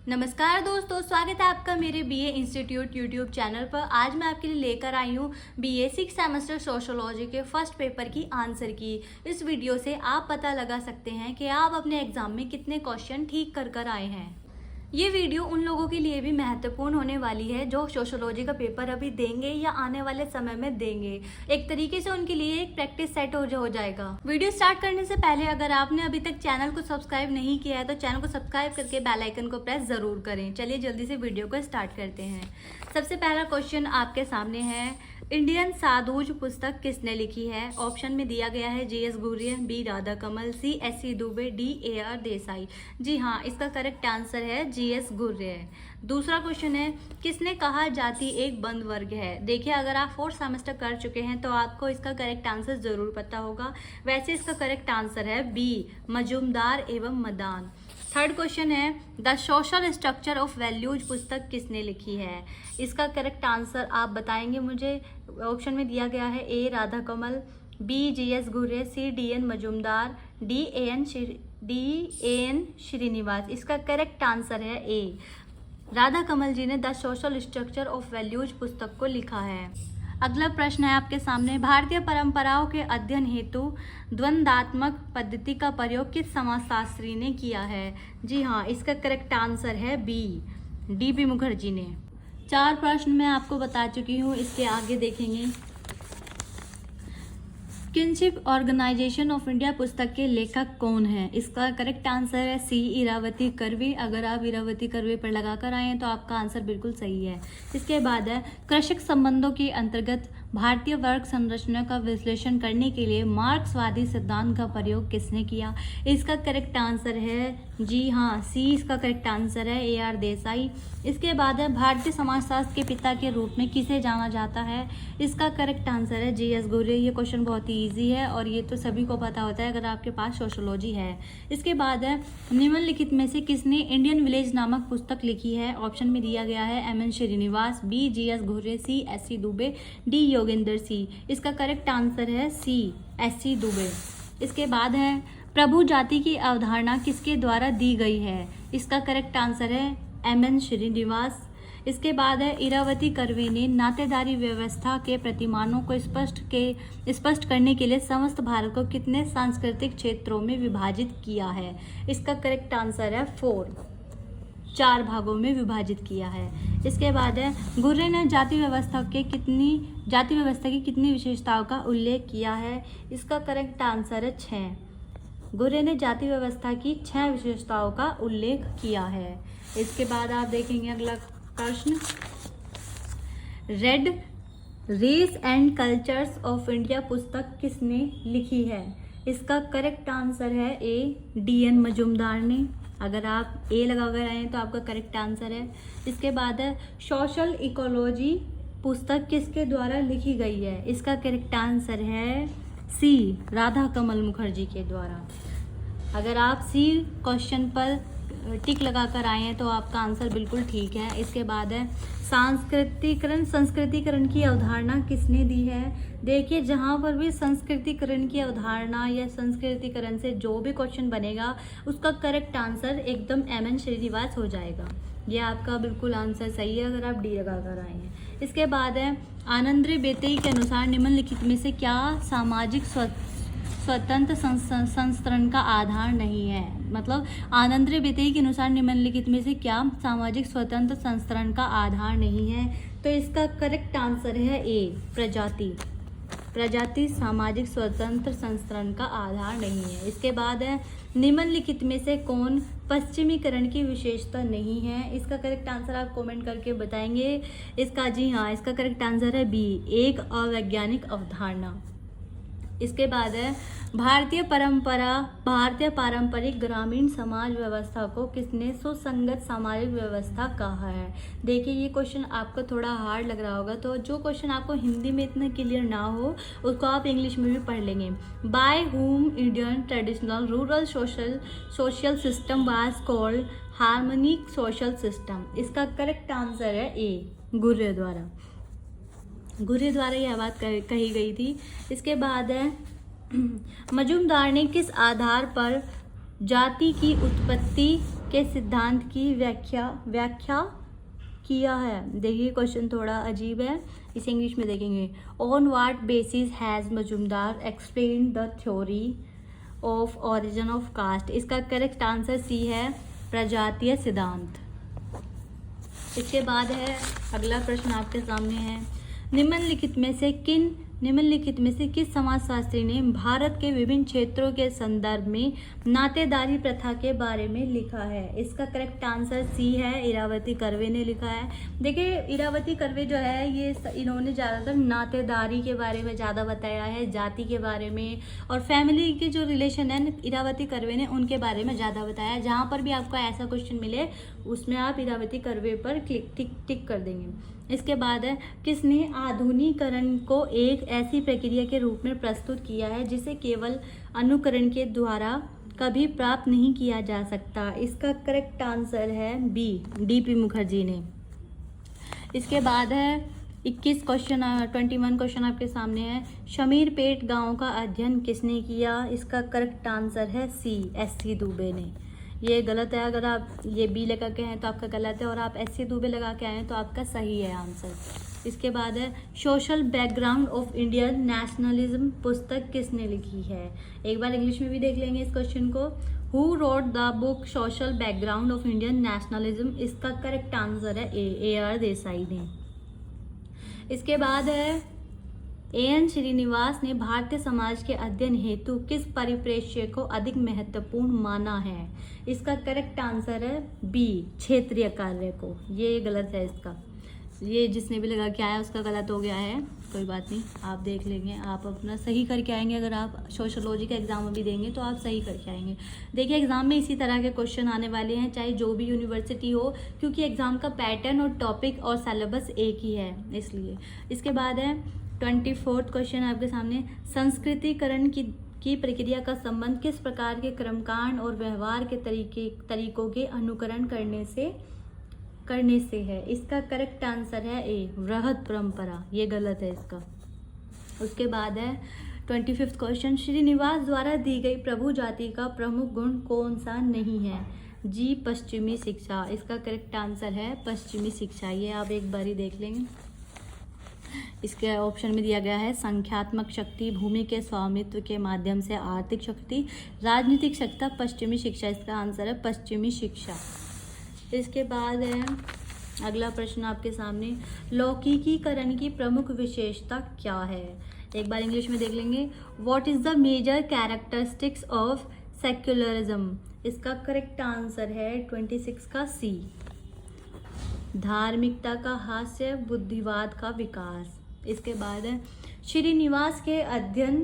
नमस्कार दोस्तों, स्वागत है आपका मेरे बीए इंस्टीट्यूट यूट्यूब चैनल पर। आज मैं आपके लिए लेकर आई हूँ बीए 6 सेमेस्टर सोशोलॉजी के फर्स्ट पेपर की आंसर की। इस वीडियो से आप पता लगा सकते हैं कि आप अपने एग्जाम में कितने क्वेश्चन ठीक कर आए हैं। ये वीडियो उन लोगों के लिए भी महत्वपूर्ण होने वाली है जो सोशोलॉजी का पेपर अभी देंगे या आने वाले समय में देंगे। एक तरीके से उनके लिए एक प्रैक्टिस सेट हो जाएगा। वीडियो स्टार्ट करने से पहले अगर आपने अभी तक चैनल को सब्सक्राइब नहीं किया है तो चैनल को सब्सक्राइब करके बेल आइकन को प्रेस जरूर करें। चलिए जल्दी से वीडियो को स्टार्ट करते हैं। सबसे पहला क्वेश्चन आपके सामने है, इंडियन साधुज पुस्तक किसने लिखी है? ऑप्शन में दिया गया है GS Ghurye, B Radha Kamal, C SC Dube, D AR Desai. जी हाँ, इसका करेक्ट आंसर है GS घुर्ये। दूसरा क्वेश्चन है, किसने कहा जाति एक बंद वर्ग है? देखिए, अगर आप 4th सेमेस्टर कर चुके हैं तो आपको इसका करेक्ट आंसर जरूर पता होगा। वैसे इसका करेक्ट आंसर है बी मजूमदार एवं मदान। थर्ड क्वेश्चन है, the social structure of values पुस्तक किसने लिखी है? इसका करेक्ट आंसर आप बताएंगे मुझे। ऑप्शन में दिया गया है A Radha Kamal, B GS Ghurye, C DN Majumdar, D AN Srinivas. इसका करेक्ट आंसर है ए राधा कमल जी ने the social structure of values पुस्तक को लिखा है। अगला प्रश्न है आपके सामने, भारतीय परंपराओं के अध्ययन हेतु द्वंद्वात्मक पद्धति का प्रयोग किस समाजशास्त्री ने किया है? जी हाँ, इसका करेक्ट आंसर है बी DP मुखर्जी ने। 4 प्रश्न मैं आपको बता चुकी हूँ, इसके आगे देखेंगे। किनशिप ऑर्गेनाइजेशन ऑफ इंडिया पुस्तक के लेखक कौन है? इसका करेक्ट आंसर है सी इरावती कर्वे। अगर आप इरावती कर्वे पर लगाकर आए हैं तो आपका आंसर बिल्कुल सही है। इसके बाद है, कृषक संबंधों के अंतर्गत भारतीय वर्ग संरचना का विश्लेषण करने के लिए मार्क्सवादी सिद्धांत का प्रयोग किसने किया? इसका करेक्ट आंसर है जी हाँ, सी इसका करेक्ट आंसर है AR देसाई। इसके बाद है, भारतीय समाजशास्त्र के पिता के रूप में किसे जाना जाता है? इसका करेक्ट आंसर है GS घुर्ये। ये क्वेश्चन बहुत ही ईजी है और ये तो सभी को पता होता है अगर आपके पास सोशोलॉजी है। इसके बाद है, निम्नलिखित में से किसने इंडियन विलेज नामक पुस्तक लिखी है? ऑप्शन में दिया गया है MN Srinivas, B GS Ghurye, सी SC दुबे, डी योगेंद्र सी। इसका करेक्ट आंसर है सी SC दुबे। इसके बाद है, प्रभु जाति की अवधारणा किसके द्वारा दी गई है? इसका करेक्ट आंसर है MN श्रीनिवास। इसके बाद है, इरावती कर्वे ने नातेदारी व्यवस्था के प्रतिमानों को स्पष्ट करने के लिए समस्त भारत को कितने सांस्कृतिक क्षेत्रों में विभाजित किया है? इसका करेक्ट आंसर है 4 भागों में विभाजित किया है। इसके बाद है, घुर्ये ने जाति व्यवस्था की कितनी विशेषताओं का उल्लेख किया है? इसका करेक्ट आंसर है 6। घुर्ये ने जाति व्यवस्था की 6 विशेषताओं का उल्लेख किया है। इसके बाद आप देखेंगे अगला प्रश्न, red races and cultures of India पुस्तक किसने लिखी है? इसका करेक्ट आंसर है ए DN मजूमदार ने। अगर आप ए लगा कर आए हैं तो आपका करेक्ट आंसर है। इसके बाद है, सोशल इकोलॉजी पुस्तक किसके द्वारा लिखी गई है? इसका करेक्ट आंसर है सी राधा कमल मुखर्जी के द्वारा। अगर आप सी क्वेश्चन पर टिक लगाकर आए हैं तो आपका आंसर बिल्कुल ठीक है। इसके बाद है, संस्कृतिकरण की अवधारणा किसने दी है? देखिए, जहाँ पर भी संस्कृतिकरण की अवधारणा या संस्कृतिकरण से जो भी क्वेश्चन बनेगा उसका करेक्ट आंसर एकदम MN श्रीनिवास हो जाएगा। ये आपका बिल्कुल आंसर सही है अगर आप डी लगा कर आए हैं। इसके बाद है, आनंद बेतई के अनुसार निम्नलिखित में से क्या सामाजिक स्वतंत्र संस्करण का आधार नहीं है? मतलब आनंद बेतई के अनुसार निम्नलिखित में से क्या सामाजिक स्वतंत्र संस्करण का आधार नहीं है? तो इसका करेक्ट आंसर है ए प्रजाति सामाजिक स्वतंत्र संस्करण का आधार नहीं है। इसके बाद है, निम्नलिखित में से कौन पश्चिमीकरण की विशेषता नहीं है? इसका करेक्ट आंसर आप कमेंट करके बताएंगे। इसका जी हाँ, इसका करेक्ट आंसर है बी एक अवैज्ञानिक अवधारणा। इसके बाद है, भारतीय पारंपरिक ग्रामीण समाज व्यवस्था को किसने सुसंगत सामाजिक व्यवस्था कहा है? देखिए, ये क्वेश्चन आपको थोड़ा हार्ड लग रहा होगा, तो जो क्वेश्चन आपको हिंदी में इतना क्लियर ना हो उसको आप इंग्लिश में भी पढ़ लेंगे। By whom Indian traditional rural social system was called harmonic social system. इसका करेक्ट आंसर है ए घुर्ये द्वारा यह बात कही गई थी। इसके बाद है, मजूमदार ने किस आधार पर जाति की उत्पत्ति के सिद्धांत की व्याख्या किया है। देखिए क्वेश्चन थोड़ा अजीब है, इसे इंग्लिश में देखेंगे। On what basis has Majumdar explain the theory of origin of caste. इसका करेक्ट आंसर सी है, प्रजातीय सिद्धांत। इसके बाद है अगला प्रश्न आपके सामने है, निम्नलिखित में से किस समाजशास्त्री ने भारत के विभिन्न क्षेत्रों के संदर्भ में नातेदारी प्रथा के बारे में लिखा है। इसका करेक्ट आंसर सी है, इरावती कर्वे ने लिखा है। देखिए इरावती कर्वे जो है ये इन्होंने ज़्यादातर नातेदारी के बारे में ज़्यादा बताया है, जाति के बारे में और फैमिली के जो रिलेशन है इरावती कर्वे ने उनके बारे में ज़्यादा बताया। जहाँ पर भी आपको ऐसा क्वेश्चन मिले उसमें आप इरावती कर्वे पर टिक कर देंगे। इसके बाद है, किसने आधुनिकीकरण को एक ऐसी प्रक्रिया के रूप में प्रस्तुत किया है जिसे केवल अनुकरण के द्वारा कभी प्राप्त नहीं किया जा सकता। इसका करेक्ट आंसर है बी, डीपी मुखर्जी ने। इसके बाद है 21 क्वेश्चन आपके सामने है, शमीरपेट गांव का अध्ययन किसने किया। इसका करेक्ट आंसर है सी, एस.सी. दुबे ने। ये गलत है, अगर आप ये बी लगा के हैं तो आपका गलत है और आप एस.सी. दुबे लगा के आए हैं तो आपका सही है आंसर। इसके बाद है, social background of Indian nationalism पुस्तक किसने लिखी है। एक बार इंग्लिश में भी देख लेंगे इस क्वेश्चन को। Who wrote the book social background of Indian nationalism. इसका करेक्ट आंसर है ए.आर. देसाई ने। इसके बाद है, एन श्रीनिवास ने भारतीय समाज के अध्ययन हेतु किस परिप्रेक्ष्य को अधिक महत्वपूर्ण माना है। इसका करेक्ट आंसर है बी, क्षेत्रीय कार्य को। ये गलत है, इसका ये जिसने भी लगा के आया उसका गलत हो गया है, कोई बात नहीं, आप देख लेंगे, आप अपना सही करके आएंगे। अगर आप सोशोलॉजी का एग्जाम भी देंगे तो आप सही करके आएंगे। देखिए एग्जाम में इसी तरह के क्वेश्चन आने वाले हैं, चाहे जो भी यूनिवर्सिटी हो, क्योंकि एग्जाम का पैटर्न और टॉपिक और सिलेबस एक ही है इसलिए। इसके बाद है 24वां क्वेश्चन आपके सामने, संस्कृतिकरण की प्रक्रिया का संबंध किस प्रकार के कर्मकांड और व्यवहार के तरीकों के अनुकरण करने से है। इसका करेक्ट आंसर है ए, वृहद परंपरा। ये गलत है इसका। उसके बाद है 25वां क्वेश्चन, श्रीनिवास द्वारा दी गई प्रभु जाति का प्रमुख गुण कौन सा नहीं है। जी, पश्चिमी शिक्षा। इसका करेक्ट आंसर है पश्चिमी शिक्षा। ये आप एक बार ही देख लेंगे। इसके ऑप्शन में दिया गया है, संख्यात्मक शक्ति, भूमि के स्वामित्व के माध्यम से आर्थिक शक्ति, राजनीतिक शक्ति, पश्चिमी शिक्षा। इसका आंसर है पश्चिमी शिक्षा। इसके बाद है अगला प्रश्न आपके सामने, लौकिकीकरण की प्रमुख विशेषता क्या है। एक बार इंग्लिश में देख लेंगे। What is the major characteristics of secularism. इसका करेक्ट आंसर है 26 का सी, धार्मिकता का हास्य, बुद्धिवाद का विकास। इसके बाद है, श्रीनिवास के अध्ययन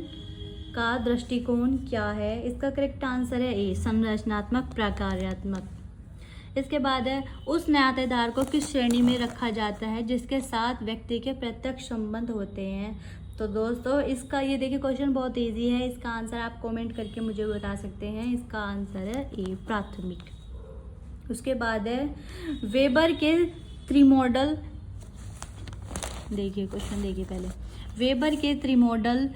का दृष्टिकोण क्या है। इसका करेक्ट आंसर है ए, संरचनात्मक प्रकार्यात्मक। इसके बाद है, उस नातेदार को किस श्रेणी में रखा जाता है जिसके साथ व्यक्ति के प्रत्यक्ष संबंध होते हैं। तो दोस्तों इसका ये देखिए क्वेश्चन बहुत इजी है, इसका आंसर आप कमेंट करके मुझे बता सकते हैं। इसका आंसर है ए, प्राथमिक। उसके बाद है, वेबर के त्रिमोडल, देखिए क्वेश्चन देखिए पहले, वेबर के त्रिमोडल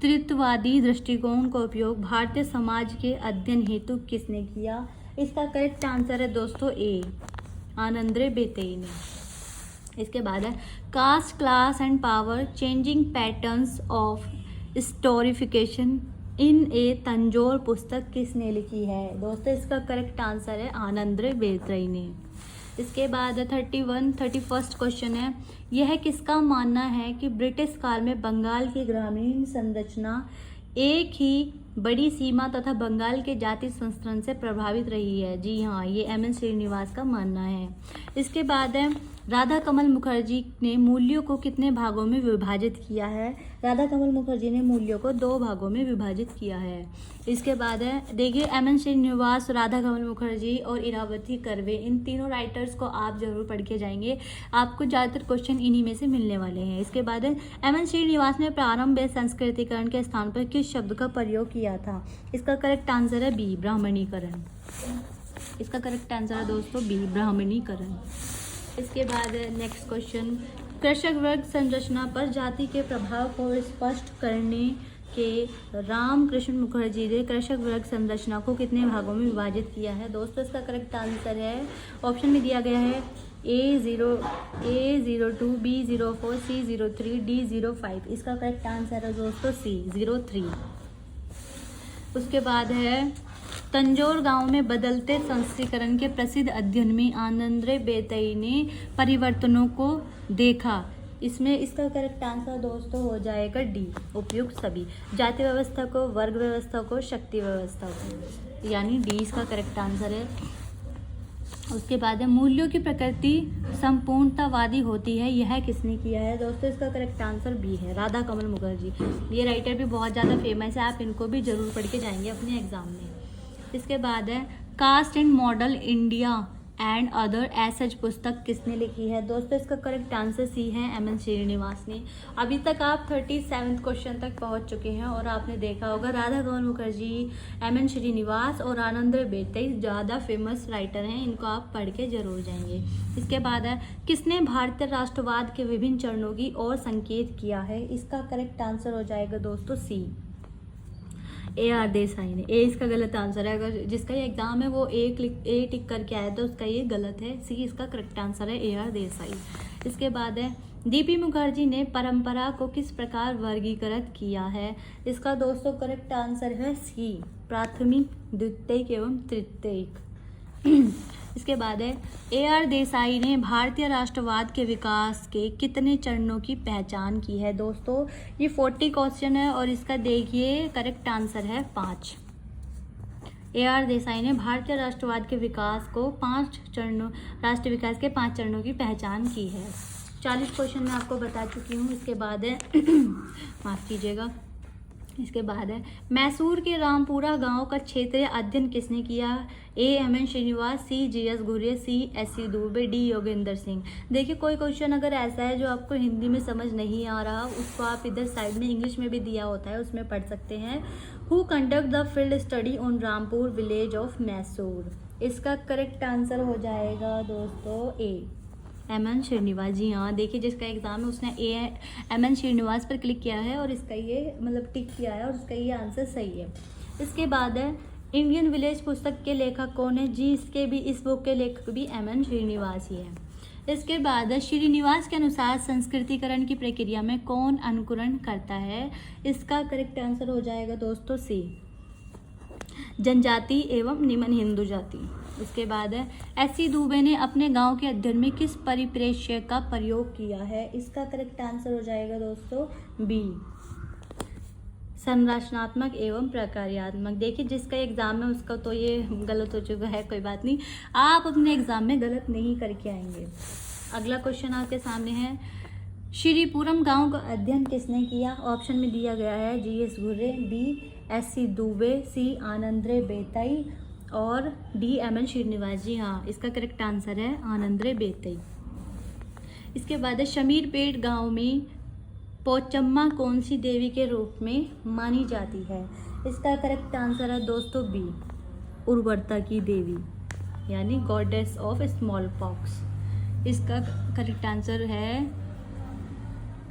त्रित्ववादी दृष्टिकोण का उपयोग भारतीय समाज के अध्ययन हेतु किसने किया। इसका करेक्ट आंसर है दोस्तों ए, आनंद्रे बेतेई ने। इसके बाद है, caste, class and power, changing patterns of stratification in a Tanjore पुस्तक किसने लिखी है। दोस्तों इसका करेक्ट आंसर है आनंद्रे बेतेई ने। इसके बाद 31वां क्वेश्चन है, यह किसका मानना है कि ब्रिटिश काल में बंगाल की ग्रामीण संरचना एक ही बड़ी सीमा तथा बंगाल के जाति संस्करण से प्रभावित रही है। जी हाँ, ये एम.एन. श्रीनिवास का मानना है। इसके बाद है, राधा कमल मुखर्जी ने मूल्यों को कितने भागों में विभाजित किया है। राधा कमल मुखर्जी ने मूल्यों को 2 भागों में विभाजित किया है। इसके बाद है, देखिए एम.एन. श्रीनिवास, राधा कमल मुखर्जी और इरावती कर्वे, इन तीनों राइटर्स को आप जरूर पढ़ के जाएंगे, आपको ज़्यादातर क्वेश्चन इन्हीं में से मिलने वाले हैं। इसके बाद है, एम.एन. श्रीनिवास ने प्रारंभ में संस्कृतिकरण के स्थान पर किस शब्द का प्रयोग किया था। इसका करेक्ट आंसर है बी, ब्राह्मणीकरण। इसका करेक्ट आंसर है दोस्तों बी, ब्राह्मणीकरण। इसके बाद नेक्स्ट क्वेश्चन, कृषक वर्ग संरचना पर जाति के प्रभाव को स्पष्ट करने के रामकृष्ण मुखर्जी ने कृषक वर्ग संरचना को कितने भागों में विभाजित किया है? दोस्तों इसका करेक्ट आंसर है, ऑप्शन में दिया गया है A02, B04, C03, D05। इसका करेक्ट आंसर है दोस्तों C03। उसके बाद है तंजौर गांव में बदलते संस्करण के प्रसिद्ध अध्ययन में आनंदरे बेतई ने परिवर्तनों को देखा। इसमें इसका करेक्ट आंसर दोस्तों हो जाएगा डी, उपयुक्त सभी, जाति व्यवस्था को, वर्ग व्यवस्था को, शक्ति व्यवस्था को, यानी डी इसका करेक्ट आंसर है। उसके बाद है मूल्यों की प्रकृति संपूर्णतावादी होती है, यह किसने किया है? दोस्तों इसका करेक्ट आंसर बी है, राधा कमल मुखर्जी। ये राइटर भी बहुत ज़्यादा फेमस है, आप इनको भी जरूर पढ़ के जाएंगे अपने एग्जाम में। इसके बाद है caste and model India and other essays पुस्तक किसने लिखी है? दोस्तों इसका करेक्ट आंसर सी है, एम.एन. श्रीनिवास ने। अभी तक आप 37वें क्वेश्चन तक पहुंच चुके हैं और आपने देखा होगा राधा कमल मुखर्जी, एम.एन. श्रीनिवास और आनंदरे बेतई ज़्यादा फेमस राइटर हैं, इनको आप पढ़ के जरूर जाएंगे। इसके बाद है किसने भारतीय राष्ट्रवाद के विभिन्न चरणों की ओर संकेत किया है? इसका करेक्ट आंसर हो जाएगा दोस्तों सी, A.R. देसाई ने। ए इसका गलत आंसर है, अगर जिसका ये एग्जाम है वो ए टिक करके आया तो उसका ये गलत है, सी इसका करेक्ट आंसर है A.R. देसाई। इसके बाद है D.P. मुखर्जी ने परंपरा को किस प्रकार वर्गीकृत किया है? इसका दोस्तों करेक्ट आंसर है सी, प्राथमिक, द्वितीयक एवं तृतीयक। इसके बाद है A.R. देसाई ने भारतीय राष्ट्रवाद के विकास के कितने चरणों की पहचान की है? दोस्तों ये 40 क्वेश्चन है और इसका देखिए करेक्ट आंसर है 5। A.R. देसाई ने भारतीय राष्ट्रवाद के विकास को 5 चरणों, राष्ट्रीय विकास के 5 चरणों की पहचान की है। 40 क्वेश्चन मैं आपको बता चुकी हूँ। इसके बाद है माफ़ कीजिएगा, इसके बाद है मैसूर के रामपुरा गांव का क्षेत्रीय अध्ययन किसने किया? A. M N. Srinivas, C. G.S. घुरे, C. S.C. Dubey, D. Yogendra Singh. देखिए कोई क्वेश्चन अगर ऐसा है जो आपको हिंदी में समझ नहीं आ रहा, उसको आप इधर साइड में इंग्लिश में भी दिया होता है उसमें पढ़ सकते हैं। Who conduct the field study on Rampur village of Mysore? इसका करेक्ट आंसर हो जाएगा दोस्तों A. एम.एन. श्रीनिवास। जी हाँ, देखिए जिसका एग्जाम है उसने एम.एन. श्रीनिवास पर क्लिक किया है और इसका ये मतलब टिक किया है और उसका ये आंसर सही है। इसके बाद है इंडियन विलेज पुस्तक के लेखक कौन है? जी इसके भी, इस बुक के लेखक भी एम.एन. श्रीनिवास ही है। इसके बाद है श्रीनिवास के अनुसार संस्कृतिकरण की प्रक्रिया में कौन अनुकरण करता है? इसका करेक्ट आंसर हो जाएगा दोस्तों सी, जनजाति एवं निम्न हिंदू जाति। इसके बाद है S.C. दुबे ने अपने गांव के अध्ययन में किस परिप्रेक्ष्य का प्रयोग किया है? इसका करेक्ट आंसर हो जाएगा दोस्तों बी, संरचनात्मक एवं प्रक्रियात्मक। देखिए जिसका एग्जाम है उसका तो ये गलत हो चुका है, कोई बात नहीं, आप अपने एग्जाम में गलत नहीं करके आएंगे। अगला क्वेश्चन आपके सामने है श्रीपुरम गांव का अध्ययन किसने किया? ऑप्शन में दिया गया है G.S. घुरे, B. S.C. दुबे, C. आनंदरे बेतई और D. एम.एन. श्रीनिवास। जी हाँ, इसका करेक्ट आंसर है आनंदरे बेतई। इसके बाद है शमीरपेट गांव में पोचम्मा कौन सी देवी के रूप में मानी जाती है? इसका करेक्ट आंसर है दोस्तों बी, उर्वरता की देवी, यानी गॉडेस ऑफ स्मॉल पॉक्स। इसका करेक्ट आंसर है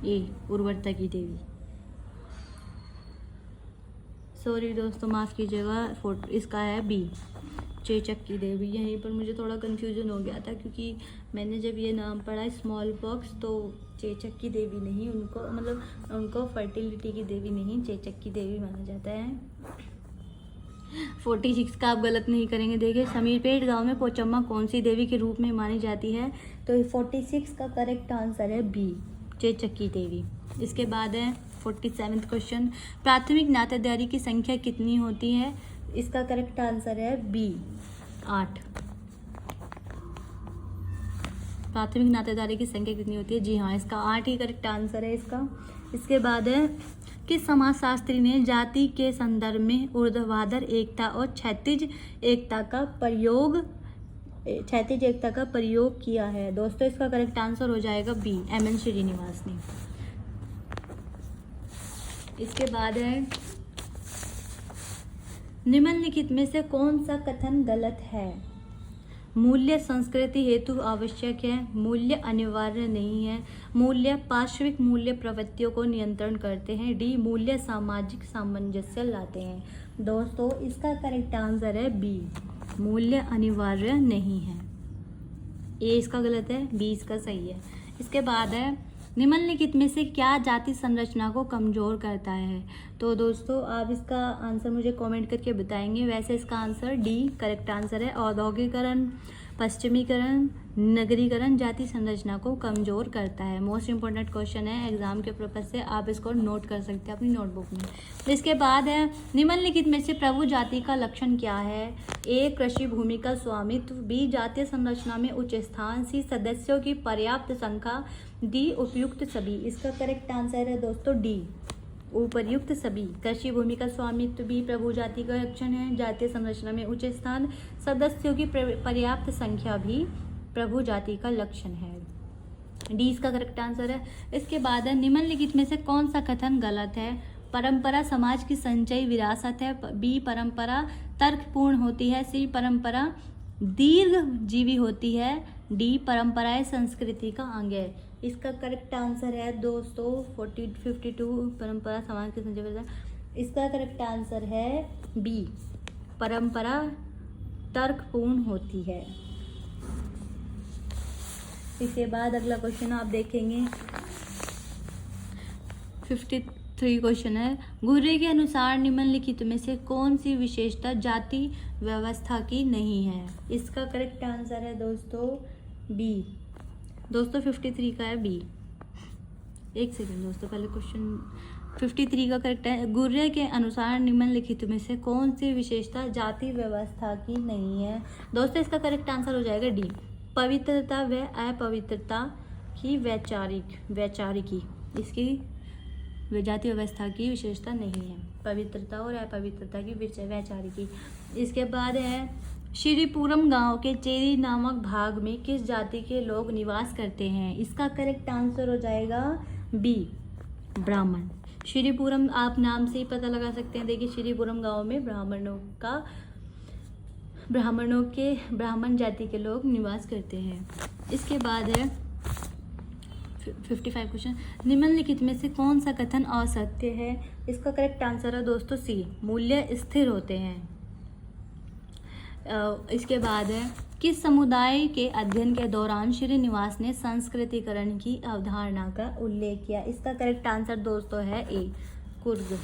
ए, उर्वरता की देवी। सॉरी दोस्तों, माफ़ कीजिएगा, इसका है बी, चेचक की देवी। यहीं पर मुझे थोड़ा कन्फ्यूजन हो गया था क्योंकि मैंने जब ये नाम पढ़ा स्मॉल पॉक्स तो चेचक की देवी नहीं, उनको फर्टिलिटी की देवी नहीं, चेचक की देवी माना जाता है। 46 का आप गलत नहीं करेंगे। देखिए शमीरपेट गांव में पोचम्मा कौन सी देवी के रूप में मानी जाती है? तो 46 का करेक्ट आंसर है बी, चेचक की देवी। इसके बाद है 47वां क्वेश्चन, प्राथमिक नातेदारी की संख्या कितनी होती है? इसका करेक्ट आंसर है बी, 8। प्राथमिक नातेदारी की संख्या कितनी होती है? जी हाँ, इसका 8 ही करेक्ट आंसर है इसका। इसके बाद है किस समाजशास्त्री ने जाति के संदर्भ में ऊर्ध्वाधर एकता और क्षैतिज एकता का प्रयोग किया है? दोस्तों इसका करेक्ट आंसर हो जाएगा बी, एम.एन. श्रीनिवास ने। इसके बाद है निम्नलिखित में से कौन सा कथन गलत है? मूल्य संस्कृति हेतु आवश्यक है, मूल्य अनिवार्य नहीं है, मूल्य पार्श्विक मूल्य प्रवृत्तियों को नियंत्रण करते हैं, डी मूल्य सामाजिक सामंजस्य लाते हैं। दोस्तों इसका करेक्ट आंसर है बी, मूल्य अनिवार्य नहीं है। ए इसका गलत है, बी इसका सही है। इसके बाद है निम्नलिखित में से क्या जाति संरचना को कमजोर करता है। तो दोस्तों आप इसका आंसर मुझे कमेंट करके बताएंगे। वैसे इसका आंसर डी करेक्ट आंसर है। औद्योगिकरण, पश्चिमीकरण, नगरीकरण जाति संरचना को कमजोर करता है। मोस्ट इंपॉर्टेंट क्वेश्चन है एग्जाम के पर्पज से, आप इसको नोट कर सकते हैं अपनी नोटबुक में। इसके बाद है निम्नलिखित में से प्रभु जाति का लक्षण क्या है। ए कृषि भूमि का स्वामित्व, बी जातीय संरचना में उच्च स्थान, सी सदस्यों की पर्याप्त संख्या, डी उपयुक्त सभी। इसका करेक्ट आंसर है दोस्तों डी उपर्युक्त सभी। कृषि भूमि का स्वामित्व भी प्रभु जाति का लक्षण है, जातीय संरचना में उच्च स्थान, सदस्यों की पर्याप्त संख्या भी प्रभु जाति का लक्षण है। डी इसका करेक्ट आंसर है। इसके बाद है निम्नलिखित में से कौन सा कथन गलत है। परंपरा समाज की संचयी विरासत है, बी परंपरा तर्कपूर्ण होती है, सी परंपरा दीर्घ जीवी होती है, डी परंपराएं संस्कृति का अंग है। इसका करेक्ट आंसर है दोस्तों 52 परंपरा समाज की संचयी विरासत। इसका करेक्ट आंसर है बी परंपरा तर्कपूर्ण होती है। इसके बाद अगला क्वेश्चन आप देखेंगे 53 क्वेश्चन है, घुर्रे के अनुसार निम्नलिखित में से कौन सी विशेषता जाति व्यवस्था की नहीं है। इसका करेक्ट आंसर है दोस्तों बी। दोस्तों 53 का है बी। एक सेकंड दोस्तों, पहले क्वेश्चन 53 का करेक्ट है। घुर्रे के अनुसार निम्नलिखित में से कौन सी विशेषता जाति व्यवस्था की नहीं है। दोस्तों इसका करेक्ट आंसर हो जाएगा डी पवित्रता व अपवित्रता की वैचारिकी। इसकी जाति व्यवस्था की विशेषता नहीं है, पवित्रता और अपवित्रता की वैचारिकी। इसके बाद है श्रीपुरम गांव के चेरी नामक भाग में किस जाति के लोग निवास करते हैं। इसका करेक्ट आंसर हो जाएगा बी ब्राह्मण। श्रीपुरम आप नाम से ही पता लगा सकते हैं। देखिए श्रीपुरम गांव में ब्राह्मण जाति के लोग निवास करते हैं। इसके बाद है 55 क्वेश्चन, निम्नलिखित में से कौन सा कथन असत्य है। इसका करेक्ट आंसर है दोस्तों सी मूल्य स्थिर होते हैं। इसके बाद है किस समुदाय के अध्ययन के दौरान श्रीनिवास ने संस्कृतिकरण की अवधारणा का उल्लेख किया। इसका करेक्ट आंसर दोस्तों है ए कुर्ग।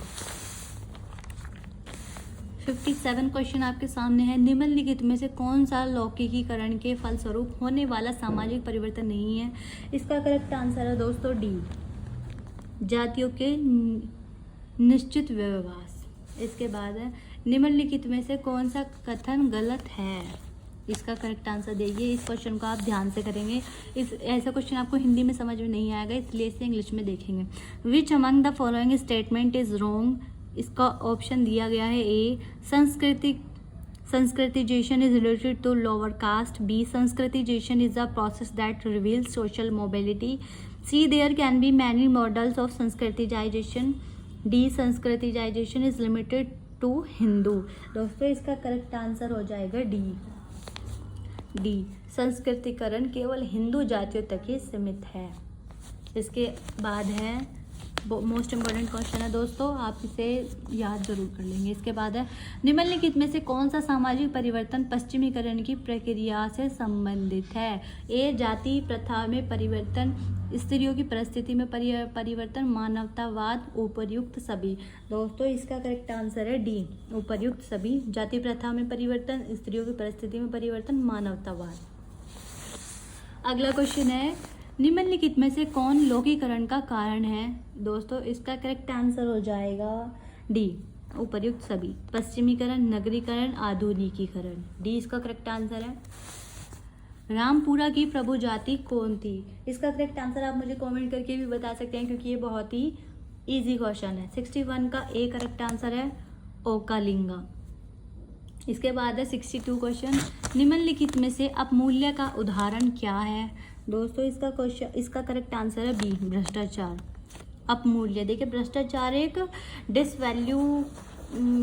57 क्वेश्चन आपके सामने है, निम्नलिखित में से कौन सा लौकिकीकरण के फलस्वरूप होने वाला सामाजिक परिवर्तन नहीं है। इसका करेक्ट आंसर है दोस्तों डी जातियों के निश्चित व्यवहास। इसके बाद है निम्नलिखित में से कौन सा कथन गलत है। इसका करेक्ट आंसर देखिए। इस क्वेश्चन को आप ध्यान से करेंगे। ऐसा क्वेश्चन आपको हिंदी में समझ में नहीं आएगा, इसलिए इसे इंग्लिश में देखेंगे। Which among the following statement is wrong. इसका ऑप्शन दिया गया है A Sanskritization is related to lower caste, B Sanskritization is a process that reveals social mobility, C there can be many models of Sanskritization, D Sanskritization is limited to Hindu. दोस्तों इसका correct answer हो जाएगा D संस्कृतिकरण केवल हिंदू जातियों तक ही सीमित है। इसके बाद है मोस्ट इम्पोर्टेंट क्वेश्चन है दोस्तों, आप इसे याद जरूर कर लेंगे। इसके बाद है निम्नलिखित में से कौन सा सामाजिक परिवर्तन पश्चिमीकरण की प्रक्रिया से संबंधित है। ए जाति प्रथा में परिवर्तन, स्त्रियों की परिस्थिति में परिवर्तन, मानवतावाद, उपर्युक्त सभी। दोस्तों इसका करेक्ट आंसर है डी उपर्युक्त सभी। जाति प्रथा में परिवर्तन, स्त्रियों की परिस्थिति में परिवर्तन, मानवतावाद। अगला क्वेश्चन है निम्नलिखित में से कौन लौकिकरण का कारण है। दोस्तों इसका करेक्ट आंसर हो जाएगा डी उपर्युक्त सभी। पश्चिमीकरण, नगरीकरण, आधुनिकीकरण, डी इसका करेक्ट आंसर है। रामपुरा की प्रभु जाति कौन थी। इसका करेक्ट आंसर आप मुझे कमेंट करके भी बता सकते हैं, क्योंकि ये बहुत ही इजी क्वेश्चन है। 61 का ए करेक्ट आंसर है ओकालिंगा। इसके बाद है 62 क्वेश्चन, निम्नलिखित में से अपमूल्य का उदाहरण क्या है। दोस्तों इसका करेक्ट आंसर है बी भ्रष्टाचार। अपमूल्य, देखिए भ्रष्टाचार एक डिसवैल्यू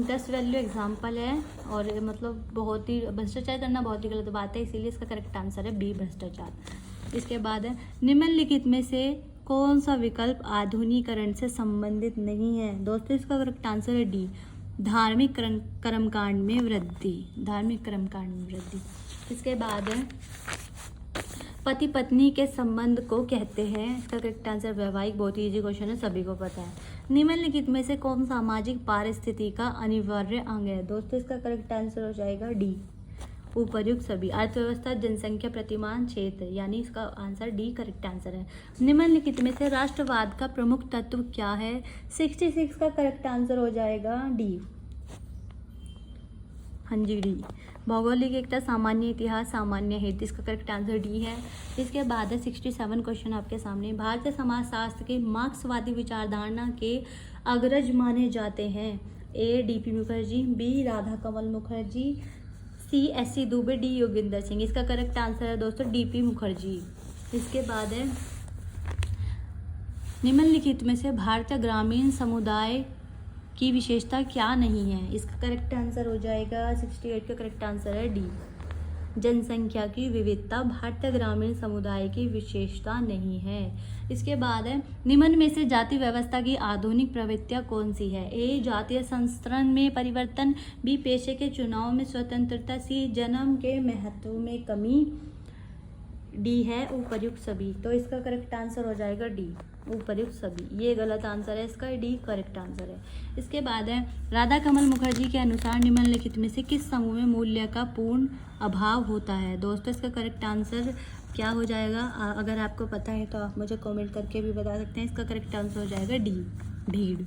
10 वैल्यू एग्जाम्पल है और मतलब बहुत ही भ्रष्टाचार करना बहुत ही गलत बात है, इसीलिए इसका करेक्ट आंसर है बी, भ्रष्टाचार। इसके बाद है निम्नलिखित में से कौन सा विकल्प आधुनिकीकरण से संबंधित नहीं है? दोस्तों इसका करेक्ट आंसर है डी, धार्मिक कर्मकांड में वृद्धि, धार्मिक कर्मकांड में वृद्धि। इसके बाद है पति पत्नी के संबंध को कहते हैं, इसका करेक्ट आंसर वैवाहिक, बहुत ही इजी क्वेश्चन है, सभी को पता है। निम्नलिखित में से कौन सामाजिक पारिस्थिति का अनिवार्य अंग है? दोस्तों इसका करेक्ट आंसर हो जाएगा डी, उपर्युक्त सभी। अर्थव्यवस्था, जनसंख्या, प्रतिमान, क्षेत्र, यानी इसका आंसर डी करेक्ट आंसर है। निम्नलिखित में से राष्ट्रवाद का प्रमुख तत्व क्या है? 66 का करेक्ट आंसर हो जाएगा डी, हाँ जी डी। भौगोलिक एकता, सामान्य इतिहास, सामान्य हित, इसका करेक्ट आंसर डी है। इसके बाद है 67 क्वेश्चन आपके सामने। भारतीय समाजशास्त्र के मार्क्सवादी विचारधारा के अग्रज माने जाते हैं? ए डीपी मुखर्जी, बी राधा कमल मुखर्जी, सी एस.सी. दुबे, डी योगिंदर सिंह। इसका करेक्ट आंसर है दोस्तों डीपी मुखर्जी। इसके बाद है निम्नलिखित में से भारतीय ग्रामीण समुदाय की विशेषता क्या नहीं है? इसका करेक्ट आंसर हो जाएगा 68 का करेक्ट आंसर है डी, जनसंख्या की विविधता भारतीय ग्रामीण समुदाय की विशेषता नहीं है। इसके बाद है निम्न में से जाति व्यवस्था की आधुनिक प्रवृत्तियां कौन सी है? ए जातीय संस्करण में परिवर्तन, बी पेशे के चुनाव में स्वतंत्रता, सी जन्म के महत्व में कमी, डी है उपर्युक्त सभी। तो इसका करेक्ट आंसर हो जाएगा डी, उपर्युक्त सभी। ये गलत आंसर है, इसका डी करेक्ट आंसर है। इसके बाद है राधा कमल मुखर्जी के अनुसार निम्नलिखित में से किस समूह में मूल्य का पूर्ण अभाव होता है? दोस्तों इसका करेक्ट आंसर क्या हो जाएगा? अगर आपको पता है तो आप मुझे कमेंट करके भी बता सकते हैं। इसका करेक्ट आंसर हो जाएगा डी, भीड़।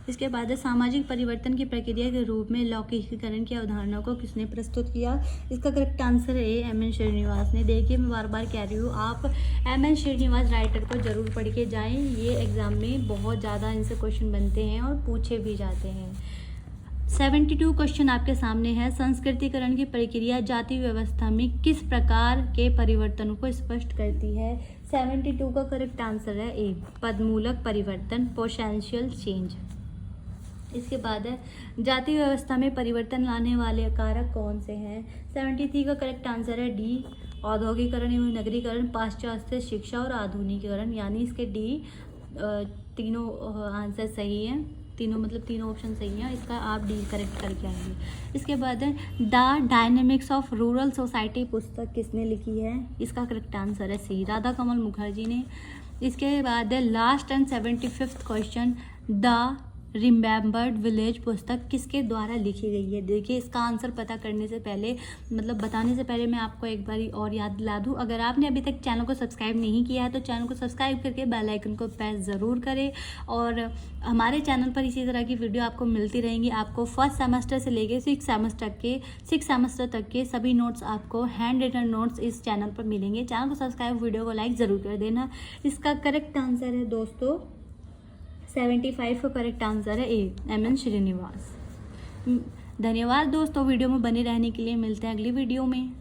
इसके बाद है सामाजिक परिवर्तन की प्रक्रिया के रूप में लौकिकीकरण की अवधारणा को किसने प्रस्तुत किया? इसका करेक्ट आंसर है एम एन श्रीनिवास ने। देखिए मैं बार बार कह रही हूँ, आप एम एन श्रीनिवास राइटर को जरूर पढ़ के जाएं। ये एग्जाम में बहुत ज़्यादा इनसे क्वेश्चन बनते हैं और पूछे भी जाते हैं। 72 क्वेश्चन आपके सामने है। संस्कृतिकरण की प्रक्रिया जाति व्यवस्था में किस प्रकार के परिवर्तनों को स्पष्ट करती है? 72 का करेक्ट आंसर है ए, पदमूलक परिवर्तन, पोटेंशियल चेंज। इसके बाद है जाति व्यवस्था में परिवर्तन लाने वाले कारक कौन से हैं? 73 का करेक्ट आंसर है डी, औद्योगिकरण एवं नगरीकरण, पाश्चात्य शिक्षा और आधुनिकीकरण, यानी इसके डी तीनों आंसर सही है, तीनों मतलब तीनों ऑप्शन सही हैं। इसका आप डी करेक्ट करके आएंगे। इसके बाद है the dynamics of rural society पुस्तक किसने लिखी है? इसका करेक्ट आंसर है सी, राधा कमल मुखर्जी ने। इसके बाद है last and 75th question, the remembered village पुस्तक किसके द्वारा लिखी गई है? देखिए इसका आंसर पता करने से पहले मतलब बताने से पहले मैं आपको एक बारी और याद दिला दूं, अगर आपने अभी तक चैनल को सब्सक्राइब नहीं किया है तो चैनल को सब्सक्राइब करके बेल आइकन को प्रेस ज़रूर करें। और हमारे चैनल पर इसी तरह की वीडियो आपको मिलती रहेंगी। आपको फर्स्ट सेमेस्टर से लेकर 6 सेमेस्टर तक के सभी नोट्स आपको हैंड रिटन नोट्स इस चैनल पर मिलेंगे। चैनल को सब्सक्राइब, वीडियो को लाइक ज़रूर कर देना। इसका करेक्ट आंसर है दोस्तों 75 का करेक्ट आंसर है ए, एम एन श्रीनिवास। धन्यवाद दोस्तों वीडियो में बने रहने के लिए। मिलते हैं अगली वीडियो में।